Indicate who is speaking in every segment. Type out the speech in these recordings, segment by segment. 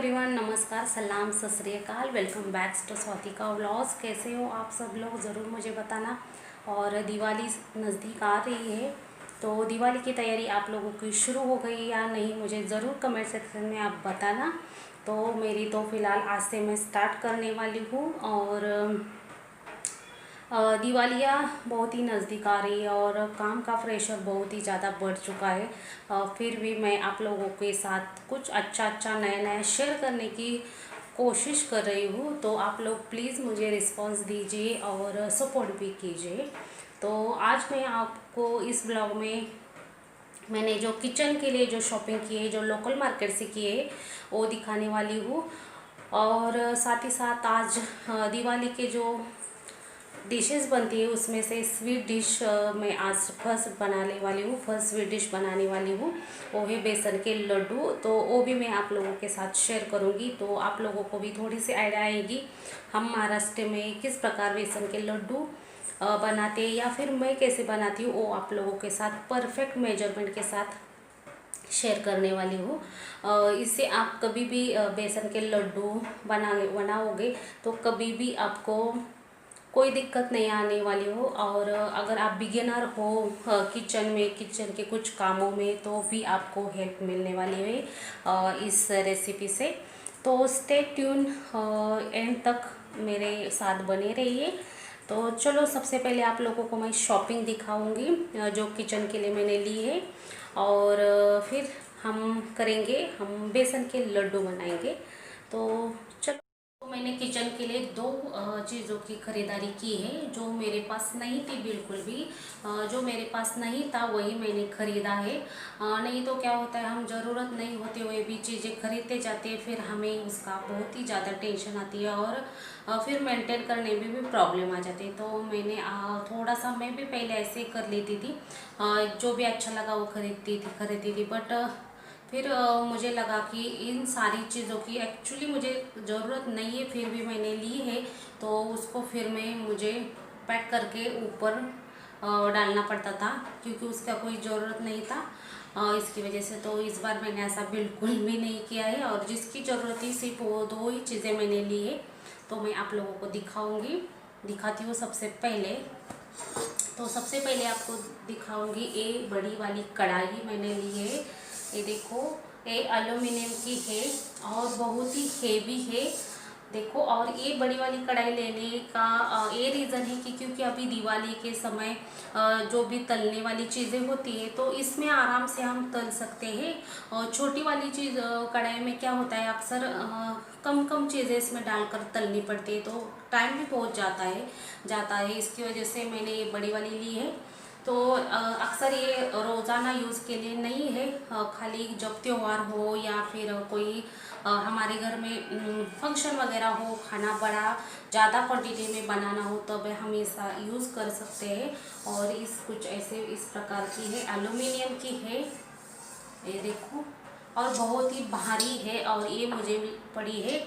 Speaker 1: Everyone, नमस्कार, सलाम, Sat Sri Akal. Welcome back to Swatika vlogs. कैसे हो आप सब लोग, ज़रूर मुझे बताना। और दिवाली नज़दीक आ रही है, तो दिवाली की तैयारी आप लोगों की शुरू हो गई या नहीं, मुझे ज़रूर कमेंट सेक्शन में आप बताना। तो मेरी तो फ़िलहाल आज से मैं स्टार्ट करने वाली हूँ। और दिवालियाँ बहुत ही नज़दीक आ रही है और काम का प्रेशर बहुत ही ज़्यादा बढ़ चुका है। फिर भी मैं आप लोगों के साथ कुछ अच्छा नया नया शेयर करने की कोशिश कर रही हूँ। तो आप लोग प्लीज़ मुझे रिस्पांस दीजिए और सपोर्ट भी कीजिए। तो आज मैं आपको इस ब्लॉग में मैंने जो किचन के लिए जो शॉपिंग की है, जो लोकल मार्केट से की है, वो दिखाने वाली हूँ। और साथ ही साथ आज दिवाली के जो डिशेस बनती है उसमें से स्वीट डिश मैं आज फर्स्ट बनाने वाली हूँ। फर्स्ट स्वीट डिश बनाने वाली हूँ वो है बेसन के लड्डू। तो वो भी मैं आप लोगों के साथ शेयर करूँगी, तो आप लोगों को भी थोड़ी सी आइडिया आएगी हम महाराष्ट्र में किस प्रकार बेसन के लड्डू बनाते हैं, या फिर मैं कैसे बनाती हूँ, वो आप लोगों के साथ परफेक्ट मेजरमेंट के साथ शेयर करने वाली हूँ। इससे आप कभी भी बेसन के लड्डू बनाओगे तो कभी भी आपको कोई दिक्कत नहीं आने वाली हो। और अगर आप बिगिनर हो किचन के कुछ कामों में, तो भी आपको हेल्प मिलने वाली है इस रेसिपी से। तो स्टे ट्यून, एंड तक मेरे साथ बने रहिए। तो चलो, सबसे पहले आप लोगों को मैं शॉपिंग दिखाऊंगी जो किचन के लिए मैंने ली है। और फिर हम बेसन के लड्डू बनाएंगे। तो चलो, मैंने किचन के लिए दो चीज़ों की खरीदारी की है जो मेरे पास नहीं थी बिल्कुल भी। जो मेरे पास नहीं था वही मैंने ख़रीदा है। नहीं तो क्या होता है, हम ज़रूरत नहीं होते हुए भी चीज़ें खरीदते जाते हैं, फिर हमें उसका बहुत ही ज़्यादा टेंशन आती है और फिर मेंटेन करने में भी प्रॉब्लम आ जाती है। तो मैंने थोड़ा सा, मैं भी पहले ऐसे ही कर लेती थी, जो भी अच्छा लगा वो खरीदती थी। बट फिर मुझे लगा कि इन सारी चीज़ों की एक्चुअली मुझे ज़रूरत नहीं है, फिर भी मैंने ली है तो उसको फिर मुझे पैक करके ऊपर डालना पड़ता था, क्योंकि उसका कोई ज़रूरत नहीं था। इसकी वजह से तो इस बार मैंने ऐसा बिल्कुल भी नहीं किया है, और जिसकी ज़रूरत थी सिर्फ वो दो ही चीज़ें मैंने ली है। तो मैं आप लोगों को दिखाती हूँ। सबसे पहले आपको दिखाऊंगी, ये बड़ी वाली कढ़ाई मैंने ली है। ये देखो, ये एल्युमिनियम की है और बहुत ही हेवी है। देखो, और ये बड़ी वाली कढ़ाई लेने का ये रीज़न है कि क्योंकि अभी दिवाली के समय जो भी तलने वाली चीज़ें होती है तो इसमें आराम से हम तल सकते हैं। और छोटी वाली चीज़ कढ़ाई में क्या होता है, अक्सर कम चीज़ें इसमें डालकर तलनी पड़ती है, तो टाइम भी बहुत जाता है। इसकी वजह से मैंने ये बड़ी वाली ली है। तो अक्सर ये रोज़ाना यूज़ के लिए नहीं है, खाली जब त्यौहार हो या फिर कोई हमारे घर में फंक्शन वगैरह हो, खाना बड़ा ज़्यादा क्वांटिटी में बनाना हो, तब हम इसका यूज़ कर सकते हैं। और कुछ ऐसे इस प्रकार की है, एल्युमिनियम की है, ये देखो, और बहुत ही भारी है। और ये मुझे पड़ी है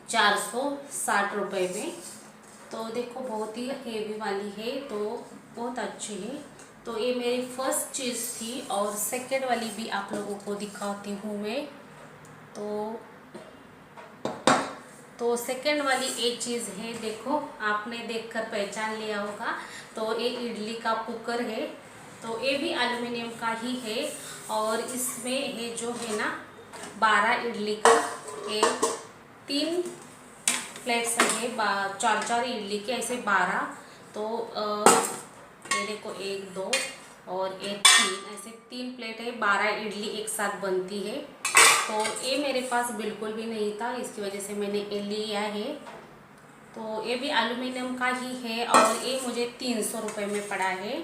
Speaker 1: 460 रुपये में। तो देखो, बहुत ही हेवी वाली है, तो बहुत अच्छी है। तो ये मेरी फर्स्ट चीज़ थी। और सेकंड वाली भी आप लोगों को दिखाती हूँ मैं। तो सेकंड वाली एक चीज़ है, देखो, आपने देखकर पहचान लिया होगा। तो ये इडली का कुकर है, तो ये भी एल्युमिनियम का ही है। और इसमें ये जो है ना, 12 इडली का, ये 3 प्लेट्स है, 4 इडली के, ऐसे 12। तो ये देखो, 1 2 और 1 3, ऐसे 3 प्लेट है, 12 इडली एक साथ बनती है। तो ये मेरे पास बिल्कुल भी नहीं था, इसकी वजह से मैंने ये लिया है। तो ये भी एल्युमिनियम का ही है और ये मुझे 300 रुपये में पड़ा है।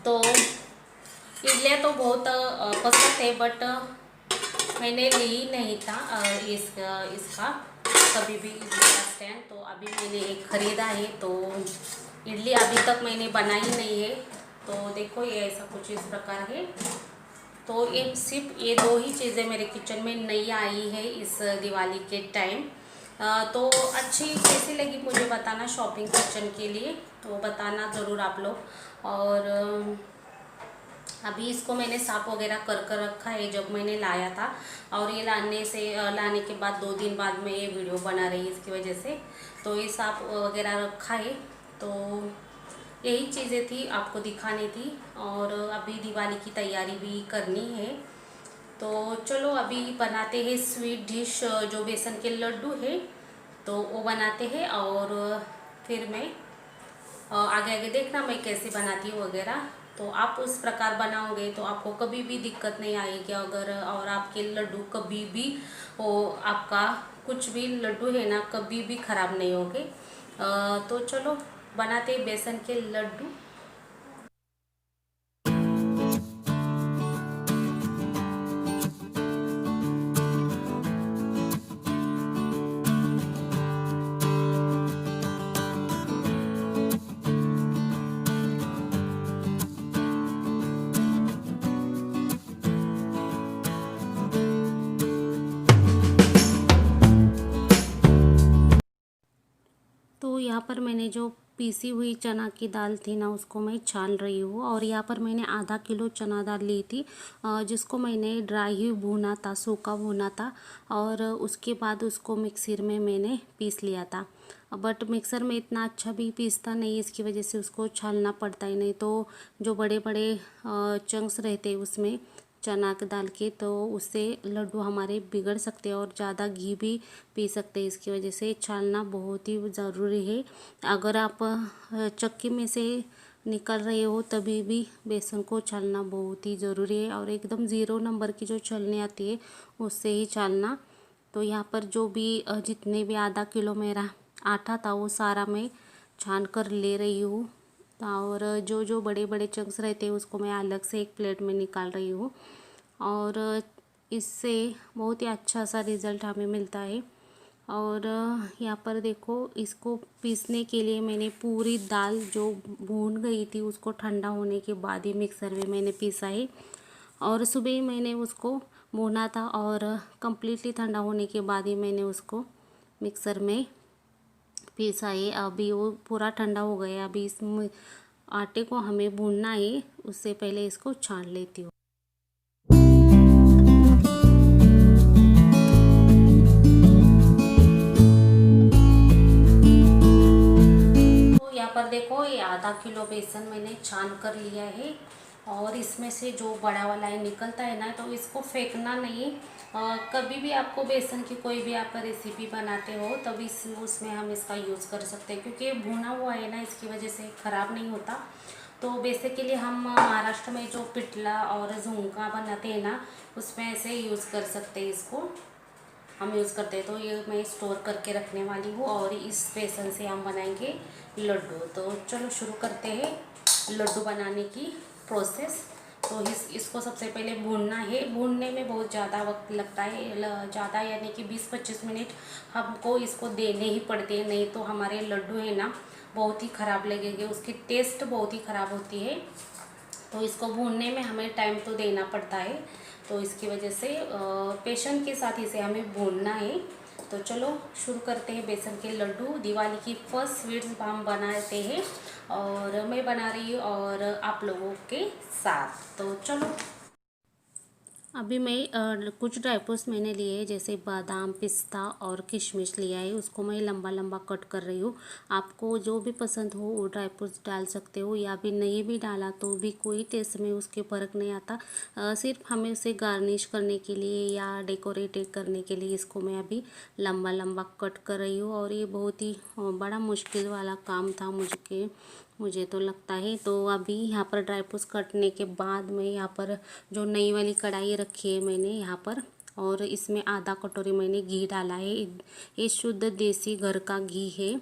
Speaker 1: तो इडलियाँ तो बहुत पसंद है, बट मैंने ली नहीं था इसका कभी भी इडली का स्टैंड। तो अभी मैंने एक ख़रीदा है, तो इडली अभी तक मैंने बनाई नहीं है। तो देखो, ये ऐसा कुछ इस प्रकार है। तो सिर्फ ये दो ही चीज़ें मेरे किचन में नई आई है इस दिवाली के टाइम। तो अच्छी कैसी लगी मुझे बताना, शॉपिंग किचन के लिए तो बताना ज़रूर आप लोग। और अभी इसको मैंने साफ वगैरह कर कर रखा है जब मैंने लाया था, और ये लाने के बाद 2 दिन बाद मैं ये वीडियो बना रही इसकी वजह से। तो ये साफ वगैरह रखा है। तो यही चीज़ें थी आपको दिखानी थी, और अभी दिवाली की तैयारी भी करनी है। तो चलो अभी बनाते हैं स्वीट डिश, जो बेसन के लड्डू है तो वो बनाते हैं, और फिर मैं आगे आगे देखना मैं कैसे बनाती हूँ वगैरह। तो आप उस प्रकार बनाओगे तो आपको कभी भी दिक्कत नहीं आएगी, अगर और आपके लड्डू कभी भी वो आपका कुछ भी लड्डू है ना कभी भी ख़राब नहीं होंगे। तो चलो बनाते हैं बेसन के लड्डू। तो यहाँ पर मैंने जो पीसी हुई चना की दाल थी ना उसको मैं छान रही हूँ, और यहाँ पर मैंने आधा किलो चना दाल ली थी, जिसको मैंने ड्राई ही भूना था, सूखा भूना था, और उसके बाद उसको मिक्सर में मैंने पीस लिया था। बट मिक्सर में इतना अच्छा भी पीसता नहीं, इसकी वजह से उसको छानना पड़ता है, नहीं तो जो बड़े बड़े चंक्स रहते हैं उसमें चना के दाल के, तो उससे लड्डू हमारे बिगड़ सकते हैं और ज़्यादा घी भी पी सकते हैं। इसकी वजह से छानना बहुत ही ज़रूरी है। अगर आप चक्की में से निकल रहे हो तभी भी बेसन को छानना बहुत ही ज़रूरी है, और एकदम ज़ीरो नंबर की जो छलनी आती है उससे ही छानना। तो यहाँ पर जो भी जितने भी आधा किलो मेरा आटा था वो सारा मैं छान कर ले रही हूँ, और जो जो बड़े बड़े चंक्स रहते हैं उसको मैं अलग से एक प्लेट में निकाल रही हूँ, और इससे बहुत ही अच्छा सा रिज़ल्ट हमें मिलता है। और यहाँ पर देखो, इसको पीसने के लिए मैंने पूरी दाल जो भून गई थी उसको ठंडा होने के बाद ही मिक्सर में मैंने पीसा है, और सुबह ही मैंने उसको भूना था, और कम्प्लीटली ठंडा होने के बाद ही मैंने उसको मिक्सर में पीसा है। अभी वो पूरा ठंडा हो गया, अभी इस आटे को हमें भूनना है, उससे पहले इसको छान लेती हूँ। तो यहाँ पर देखो, ये आधा किलो बेसन मैंने छान कर लिया है, और इसमें से जो बड़ा वाला है निकलता है ना, तो इसको फेंकना नहीं। कभी भी आपको बेसन की कोई भी आप रेसिपी बनाते हो तभी उसमें हम इसका यूज़ कर सकते हैं, क्योंकि ये भुना हुआ है ना, इसकी वजह से ख़राब नहीं होता। तो बेसिकली हम महाराष्ट्र में जो पिठला और झुमका बनाते हैं ना उसमें ऐसे यूज़ कर सकते हैं, इसको हम यूज़ करते हैं। तो ये मैं स्टोर करके रखने वाली हूँ, और इस बेसन से हम बनाएंगे लड्डू। तो चलो शुरू करते हैं लड्डू बनाने की प्रोसेस। तो इसको सबसे पहले भूनना है। भूनने में बहुत ज़्यादा वक्त लगता है, ज़्यादा यानी कि 20-25 मिनट हमको इसको देने ही पड़ते हैं, नहीं तो हमारे लड्डू है ना बहुत ही ख़राब लगेंगे, उसकी टेस्ट बहुत ही ख़राब होती है। तो इसको भूनने में हमें टाइम तो देना पड़ता है, तो इसकी वजह से पेशेंस के साथ इसे हमें भूनना है। तो चलो शुरू करते हैं बेसन के लड्डू। दिवाली की फर्स्ट स्वीट्स हम बनाते हैं, और मैं बना रही हूँ और आप लोगों के साथ। तो चलो, अभी मैं कुछ ड्राई फ्रूट्स मैंने लिए हैं, जैसे बादाम, पिस्ता और किशमिश लिया है, उसको मैं लंबा लंबा कट कर रही हूँ। आपको जो भी पसंद हो वो ड्राई फ्रूट्स डाल सकते हो, या भी नहीं भी डाला तो भी कोई टेस्ट में उसके फ़र्क नहीं आता। सिर्फ हमें उसे गार्निश करने के लिए या डेकोरेट करने के लिए इसको मैं अभी लंबा लंबा कट कर रही हूँ, और ये बहुत ही बड़ा मुश्किल वाला काम था मुझे तो लगता है। तो अभी यहाँ पर ड्राई फ्रूट्स कटने के बाद मैं यहाँ पर जो नई वाली कढ़ाई रखी है मैंने यहाँ पर, और इसमें आधा कटोरी मैंने घी डाला है। ये शुद्ध देसी घर का घी है,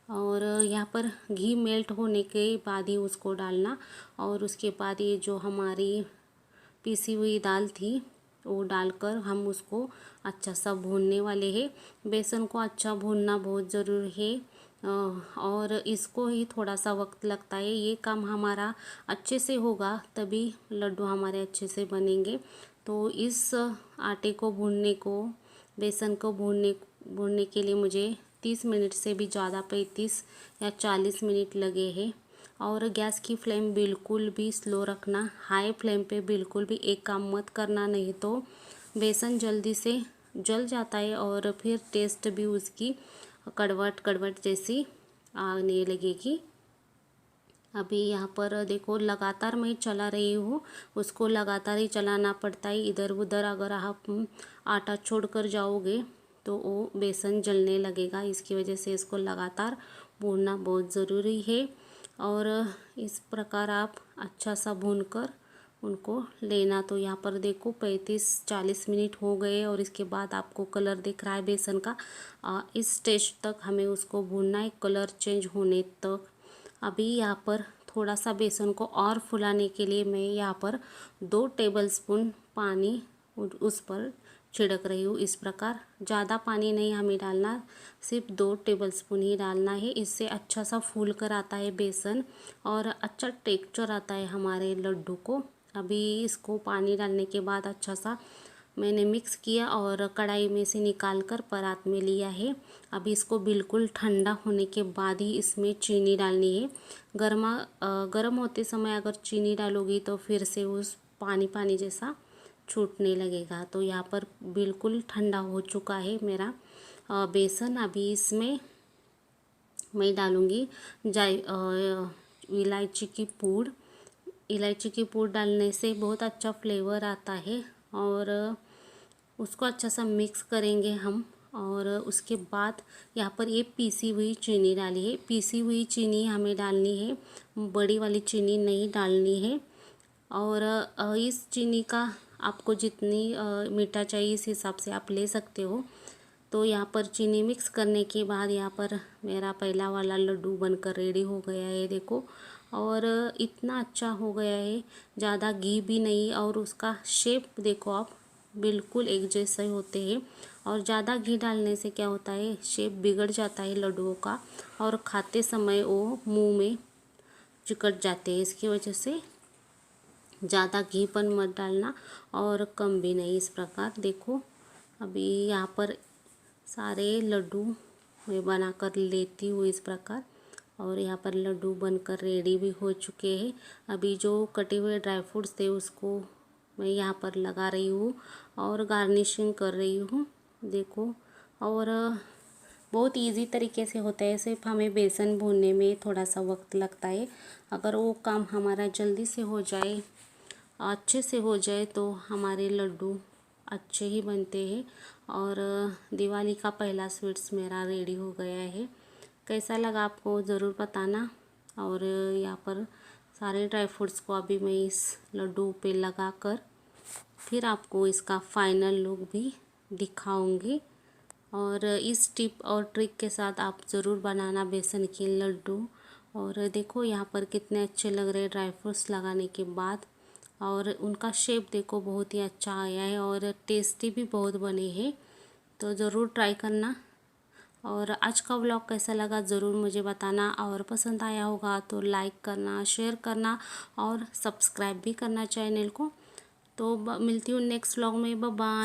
Speaker 1: और यहाँ पर घी मेल्ट होने के बाद ही उसको डालना, और उसके बाद ये जो हमारी पीसी हुई दाल थी वो डालकर हम उसको अच्छा सा भूनने वाले हैं। बेसन को अच्छा भूनना बहुत ज़रूरी है, और इसको ही थोड़ा सा वक्त लगता है। ये काम हमारा अच्छे से होगा तभी लड्डू हमारे अच्छे से बनेंगे। तो इस आटे को भूनने को, बेसन को भूनने के लिए मुझे 30 मिनट से भी ज़्यादा, 35 या 40 मिनट लगे हैं। और गैस की फ्लेम बिल्कुल भी स्लो रखना, हाई फ्लेम पे बिल्कुल भी एक काम मत करना, नहीं तो बेसन जल्दी से जल जाता है और फिर टेस्ट भी उसकी कड़वट कड़वट जैसी आने लगेगी। अभी यहाँ पर देखो लगातार मैं चला रही हूँ, उसको लगातार ही चलाना पड़ता है। इधर उधर अगर आप आटा छोड़कर जाओगे तो वो बेसन जलने लगेगा, इसकी वजह से इसको लगातार भूनना बहुत ज़रूरी है। और इस प्रकार आप अच्छा सा भूनकर उनको लेना। तो यहाँ पर देखो 35-40 मिनट हो गए और इसके बाद आपको कलर दिख रहा है बेसन का। इस स्टेज तक हमें उसको भूनना है, कलर चेंज होने तक। अभी यहाँ पर थोड़ा सा बेसन को और फुलाने के लिए मैं यहाँ पर 2 टेबलस्पून पानी उस पर छिड़क रही हूँ। इस प्रकार ज़्यादा पानी नहीं हमें डालना, सिर्फ 2 टेबलस्पून ही डालना है। इससे अच्छा सा फूल कर आता है बेसन और अच्छा टेक्सचर आता है हमारे लड्डू को। अभी इसको पानी डालने के बाद अच्छा सा मैंने मिक्स किया और कढ़ाई में से निकाल कर परात में लिया है। अभी इसको बिल्कुल ठंडा होने के बाद ही इसमें चीनी डालनी है। गर्म होते समय अगर चीनी डालोगी तो फिर से उस पानी पानी जैसा छूटने लगेगा। तो यहाँ पर बिल्कुल ठंडा हो चुका है मेरा बेसन। अभी इसमें मैं डालूँगी इलायची की पूड़। इलायची की पूड़ डालने से बहुत अच्छा फ्लेवर आता है और उसको अच्छा सा मिक्स करेंगे हम। और उसके बाद यहाँ पर ये पीसी हुई चीनी डाली है। पीसी हुई चीनी हमें डालनी है, बड़ी वाली चीनी नहीं डालनी है। और इस चीनी का आपको जितनी मीठा चाहिए इस हिसाब से आप ले सकते हो। तो यहाँ पर चीनी मिक्स करने के बाद यहाँ पर मेरा पहला वाला लड्डू बनकर रेडी हो गया है देखो। और इतना अच्छा हो गया है, ज़्यादा घी भी नहीं और उसका शेप देखो आप, बिल्कुल एक जैसे होते हैं। और ज़्यादा घी डालने से क्या होता है, शेप बिगड़ जाता है लड्डुओं का और खाते समय वो मुंह में चिकट जाते हैं। इसकी वजह से ज़्यादा घीपन मत डालना और कम भी नहीं। इस प्रकार देखो अभी यहाँ पर सारे लड्डू मैं बना कर लेती हूँ इस प्रकार। और यहाँ पर लड्डू बनकर रेडी भी हो चुके हैं। अभी जो कटे हुए ड्राई फ्रूट्स थे उसको मैं यहाँ पर लगा रही हूँ और गार्निशिंग कर रही हूँ देखो। और बहुत इजी तरीके से होता है, सिर्फ हमें बेसन भूनने में थोड़ा सा वक्त लगता है। अगर वो काम हमारा जल्दी से हो जाए, अच्छे से हो जाए, तो हमारे लड्डू अच्छे ही बनते हैं। और दिवाली का पहला स्वीट्स मेरा रेडी हो गया है। कैसा लगा आपको ज़रूर बताना। और यहाँ पर सारे ड्राई फ्रूट्स को अभी मैं इस लड्डू पे लगा कर फिर आपको इसका फाइनल लुक भी दिखाऊंगी। और इस टिप और ट्रिक के साथ आप ज़रूर बनाना बेसन के लड्डू। और देखो यहाँ पर कितने अच्छे लग रहे हैं ड्राई फ्रूट्स लगाने के बाद। और उनका शेप देखो बहुत ही अच्छा आया है और टेस्टी भी बहुत बने हैं। तो ज़रूर ट्राई करना। और आज का व्लॉग कैसा लगा ज़रूर मुझे बताना। और पसंद आया होगा तो लाइक करना, शेयर करना और सब्सक्राइब भी करना चैनल को। तो मिलती हूँ नेक्स्ट व्लॉग में। Bye bye.